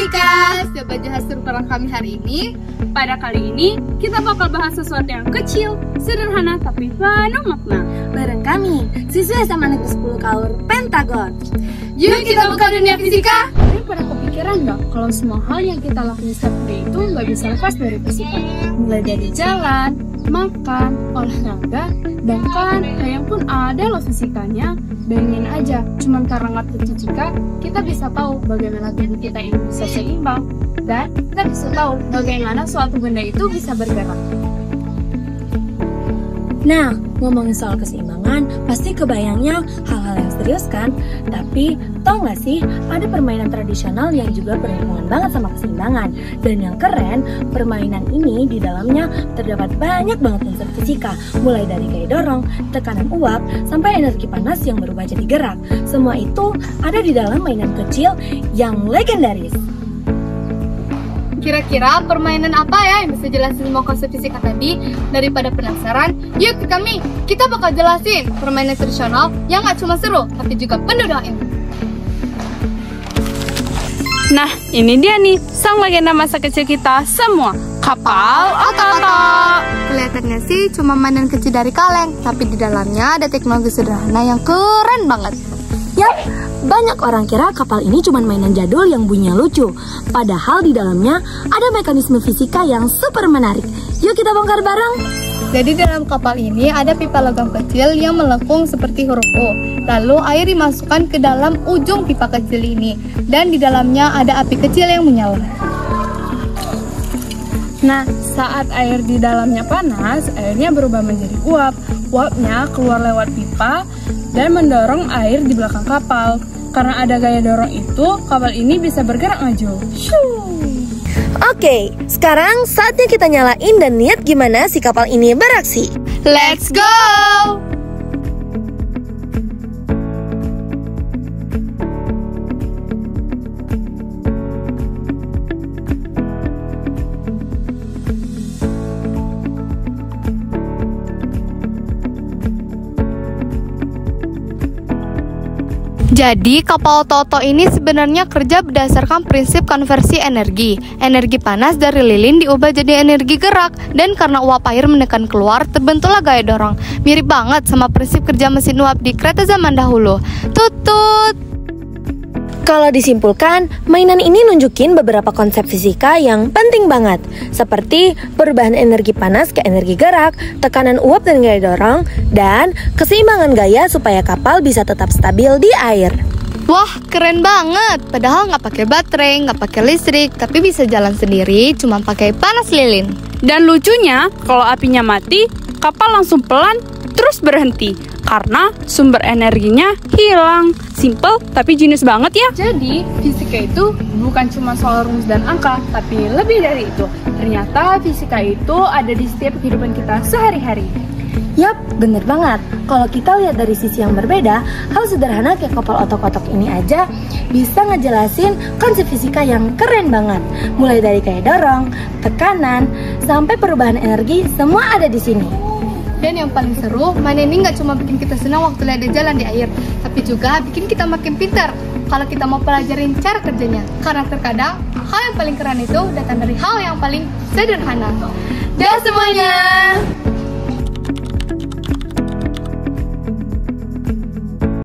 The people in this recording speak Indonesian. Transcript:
Fisika, Sobat Jahat bareng kami hari ini. Pada kali ini, kita bakal bahas sesuatu yang kecil, sederhana, tapi penuh makna. Bareng kami, siswa SMA Negeri 10 Kaur Pentagon. Yuk kita buka dunia fisika. Tapi pada kepikiran nggak kalau semua hal yang kita lakukan setiap hari itu nggak bisa lepas dari fisika? Mulai dari jalan, makan, olahraga, bahkan hayang pun ada loh fisikanya. Bayangin aja, cuman karena ngerti fisika, kita bisa tahu bagaimana tubuh kita ini bisa seimbang, dan kita bisa tahu bagaimana suatu benda itu bisa bergerak. Nah, ngomongin soal keseimbangan, pasti kebayangnya hal-hal yang serius kan? Tapi, tau gak sih, ada permainan tradisional yang juga berhubungan banget sama keseimbangan. Dan yang keren, permainan ini di dalamnya terdapat banyak banget unsur fisika. Mulai dari gaya dorong, tekanan uap, sampai energi panas yang berubah jadi gerak. Semua itu ada di dalam mainan kecil yang legendaris. Kira-kira permainan apa ya yang bisa jelasin semua konsep fisika tadi? Daripada penasaran, yuk kita bakal jelasin permainan tradisional yang gak cuma seru, tapi juga penuh doa ilmu. Nah, ini dia nih, sang legenda masa kecil kita semua, kapal otak-otak. Kelihatannya sih cuma mainan kecil dari kaleng, tapi di dalamnya ada teknologi sederhana yang keren banget. Yap, banyak orang kira kapal ini cuma mainan jadul yang bunyinya lucu. Padahal di dalamnya ada mekanisme fisika yang super menarik. Yuk kita bongkar bareng. Jadi dalam kapal ini ada pipa logam kecil yang melengkung seperti huruf U. Lalu air dimasukkan ke dalam ujung pipa kecil ini. Dan di dalamnya ada api kecil yang menyala. Nah, saat air di dalamnya panas, airnya berubah menjadi uap. Uapnya keluar lewat pipa dan mendorong air di belakang kapal. Karena ada gaya dorong itu, kapal ini bisa bergerak maju. Oke, sekarang saatnya kita nyalain dan lihat gimana si kapal ini beraksi. Let's go! Jadi, kapal otak-otak ini sebenarnya kerja berdasarkan prinsip konversi energi. Energi panas dari lilin diubah jadi energi gerak, dan karena uap air menekan keluar, terbentuklah gaya dorong. Mirip banget sama prinsip kerja mesin uap di kereta zaman dahulu. Tutut! Kalau disimpulkan, mainan ini nunjukin beberapa konsep fisika yang penting banget, seperti perubahan energi panas ke energi gerak, tekanan uap dan gaya dorong, dan keseimbangan gaya supaya kapal bisa tetap stabil di air. Wah, keren banget! Padahal nggak pakai baterai, nggak pakai listrik, tapi bisa jalan sendiri, cuma pakai panas lilin. Dan lucunya, kalau apinya mati, kapal langsung pelan terus berhenti. Karena sumber energinya hilang. Simple tapi jenius banget ya. Jadi fisika itu bukan cuma soal rumus dan angka, tapi lebih dari itu. Ternyata fisika itu ada di setiap kehidupan kita sehari-hari. Yap, bener banget. Kalau kita lihat dari sisi yang berbeda, hal sederhana kayak kapal otak-otak ini aja bisa ngejelasin konsep fisika yang keren banget. Mulai dari gaya dorong, tekanan, sampai perubahan energi, semua ada di sini. Dan yang paling seru, main ini nggak cuma bikin kita senang waktu lihat dia jalan di air, tapi juga bikin kita makin pintar kalau kita mau pelajarin cara kerjanya. Karena terkadang, hal yang paling keren itu datang dari hal yang paling sederhana. Dah semuanya!